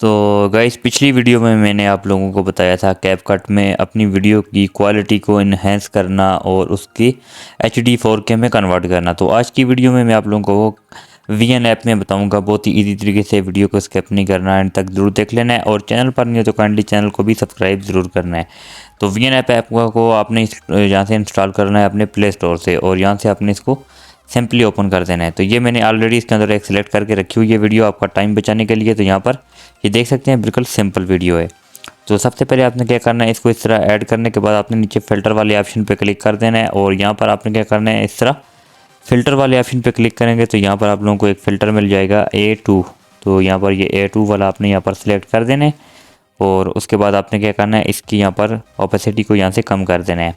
तो गाइस पिछली वीडियो में मैंने आप लोगों को बताया था कैपकट में अपनी वीडियो की क्वालिटी को इन्हेंस करना और उसकी HD 4K में कन्वर्ट करना। तो आज की वीडियो में मैं आप लोगों को VN ऐप में बताऊंगा बहुत ही इजी तरीके से वीडियो को स्किप नहीं करना है, एंड तक जरूर देख लेना है, और चैनल पर नहीं हो तो काइंडली चैनल को भी सब्सक्राइब ज़रूर करना है। तो VN ऐप को आपने यहाँ से इंस्टॉल करना है अपने प्ले स्टोर से, और यहाँ से आपने इसको सिंपली ओपन कर देना है। तो ये मैंने ऑलरेडी इसके अंदर एक सिलेक्ट करके रखी हुई है वीडियो आपका टाइम बचाने के लिए। तो यहाँ पर ये देख सकते हैं बिल्कुल सिंपल वीडियो है। तो सबसे पहले आपने क्या करना है, इसको इस तरह ऐड करने के बाद आपने नीचे फ़िल्टर वाले ऑप्शन पे क्लिक कर देना है, और यहाँ पर आपने क्या करना है, इस तरह फ़िल्टर वाले ऑप्शन पे क्लिक करेंगे तो यहाँ पर आप लोगों को एक फ़िल्टर मिल जाएगा A2। तो यहाँ पर ये A2 वाला आपने यहाँ पर सिलेक्ट कर देना है, और उसके बाद आपने क्या करना है, इसकी यहाँ पर ओपेसिटी को यहाँ से कम कर देना है,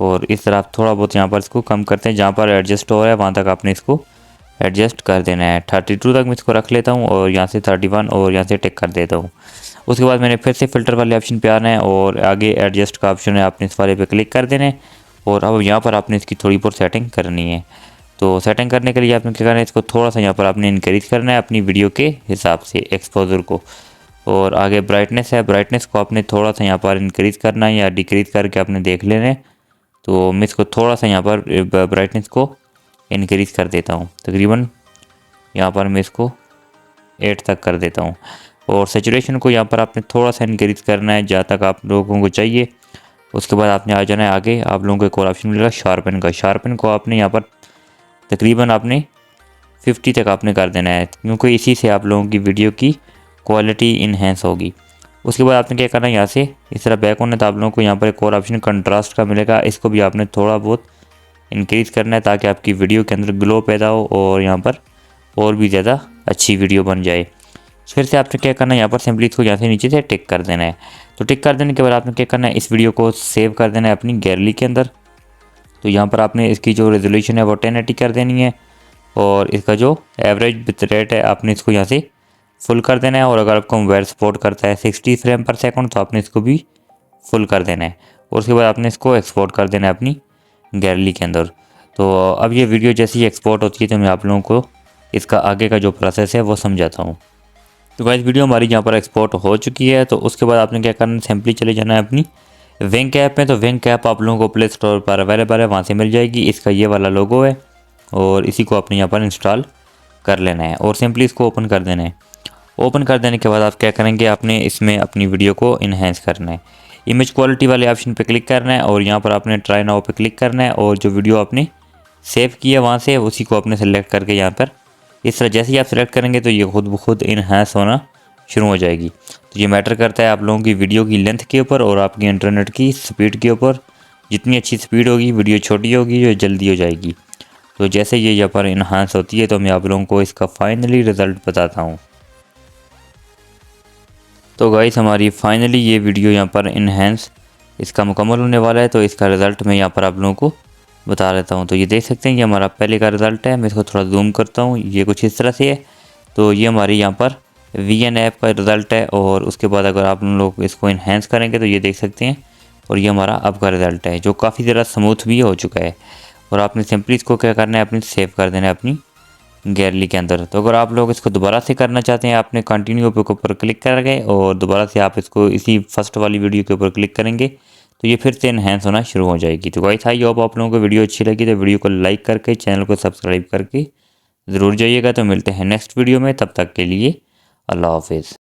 और इस तरह आप थोड़ा बहुत यहाँ पर इसको कम करते हैं, जहाँ पर एडजस्ट हो रहा है वहाँ तक आपने इसको एडजस्ट कर देना है। 32 तक मैं इसको रख लेता हूँ, और यहाँ से 31 और यहाँ से टिक कर देता हूँ। उसके बाद मैंने फिर से फ़िल्टर वाले ऑप्शन पे आना है, और आगे एडजस्ट का ऑप्शन है, आपने इस वाले पे क्लिक कर देना है, और अब यहाँ पर आपने इसकी थोड़ी बहुत सेटिंग करनी है। तो सेटिंग करने के लिए आपने क्या करना है, इसको थोड़ा सा यहाँ पर आपने इंक्रीज़ करना है अपनी वीडियो के हिसाब से एक्सपोजर को, और आगे ब्राइटनेस है, ब्राइटनेस को आपने थोड़ा सा यहाँ पर इंक्रीज़ करना है या डिक्रीज़ करके आपने देख लेना है। तो मैं इसको थोड़ा सा यहाँ पर ब्राइटनेस को इंक्रीज़ कर देता हूँ, तकरीबन यहाँ पर मैं इसको 8 तक कर देता हूँ, और सेचुरेशन को यहाँ पर आपने थोड़ा सा इंक्रीज़ करना है जहाँ तक आप लोगों को चाहिए। उसके बाद आपने आ जाना है आगे, आप लोगों को एक और ऑप्शन मिलेगा शार्पन का। शार्पन को आपने यहाँ पर तकरीबन आपने 50 तक आपने कर देना है, क्योंकि इसी से आप लोगों की वीडियो की क्वालिटी इन्हेंस होगी। उसके बाद आपने क्या करना है, यहाँ से इस तरह बैक होना है तो आप लोगों को यहाँ पर एक और ऑप्शन कंट्रास्ट का मिलेगा, इसको भी आपने थोड़ा बहुत इंक्रीज़ करना है ताकि आपकी वीडियो के अंदर ग्लो पैदा हो और यहाँ पर और भी ज़्यादा अच्छी वीडियो बन जाए। फिर से आपने क्या करना है, यहाँ पर सिंपली इसको यहाँ से नीचे से टिक कर देना है। तो टिक कर देने के बाद आपने क्या करना है, इस वीडियो को सेव कर देना है अपनी गैलरी के अंदर। तो यहाँ पर आपने इसकी जो रेजोल्यूशन है वो 1080 कर देनी है, और इसका जो एवरेज बिट रेट है आपने इसको यहाँ से फुल कर देना है, और अगर आपको मोबाइल सपोर्ट करता है 60 फ्रेम पर सेकंड तो आपने इसको भी फुल कर देना है, और उसके बाद आपने इसको एक्सपोर्ट कर देना है अपनी गैलरी के अंदर। तो अब ये वीडियो जैसी एक्सपोर्ट होती है तो मैं आप लोगों को इसका आगे का जो प्रोसेस है वो समझाता हूँ। तो गाइस वीडियो हमारी यहाँ पर एक्सपोर्ट हो चुकी है। तो उसके बाद आपने क्या करना है, सिंपली चले जाना है अपनी विंक ऐप में। तो विंक ऐप आप लोगों को प्ले स्टोर पर अवेलेबल है, वहाँ से मिल जाएगी। इसका ये वाला लोगो है, और इसी को आपने यहाँ पर इंस्टॉल कर लेना है, और सिंपली इसको ओपन कर देना है। ओपन कर देने के बाद आप क्या करेंगे, आपने इसमें अपनी वीडियो को इन्हेंस करना है। इमेज क्वालिटी वाले ऑप्शन पे क्लिक करना है, और यहाँ पर आपने ट्राई नाउ पे क्लिक करना है, और जो वीडियो आपने सेव किया वहाँ से उसी को आपने सेलेक्ट करके यहाँ पर इस तरह जैसे ही आप सेलेक्ट करेंगे तो ये खुद ब खुद इन्हेंस होना शुरू हो जाएगी। तो ये मैटर करता है आप लोगों की वीडियो की लेंथ के ऊपर और आपकी इंटरनेट की स्पीड के ऊपर। जितनी अच्छी स्पीड होगी वीडियो छोटी होगी जो जल्दी हो जाएगी। तो जैसे ये यहाँ पर इन्हांस होती है तो मैं आप लोगों को इसका फाइनली रिज़ल्ट बताता हूँ। तो गाइस हमारी फाइनली ये वीडियो यहाँ पर इन्हेंस इसका मुकम्मल होने वाला है। तो इसका रिज़ल्ट मैं यहाँ पर आप लोगों को बता देता हूँ। तो ये देख सकते हैं ये हमारा पहले का रिज़ल्ट है। मैं इसको थोड़ा जूम करता हूँ, ये कुछ इस तरह से है। तो ये हमारी यहाँ पर VN ऐप का रिज़ल्ट है, और उसके बाद अगर आप लोग इसको इन्हेंस करेंगे तो ये देख सकते हैं, और ये हमारा अब का रिज़ल्ट है जो काफ़ी ज़्यादा स्मूथ भी हो चुका है। और आपने सिंपली इसको क्या करना है, अपनी सेव कर देना है अपनी गैलरी के अंदर। तो अगर आप लोग इसको दोबारा से करना चाहते हैं, आपने कंटिन्यू के ऊपर क्लिक करेंगे और दोबारा से आप इसको इसी फर्स्ट वाली वीडियो के ऊपर क्लिक करेंगे तो ये फिर से इन्हेंस होना शुरू हो जाएगी। तो गाइस आई होप आप लोगों को वीडियो अच्छी लगी तो वीडियो को लाइक करके चैनल को सब्सक्राइब करके ज़रूर जाइएगा। तो मिलते हैं नेक्स्ट वीडियो में, तब तक के लिए अल्लाह हाफिज़।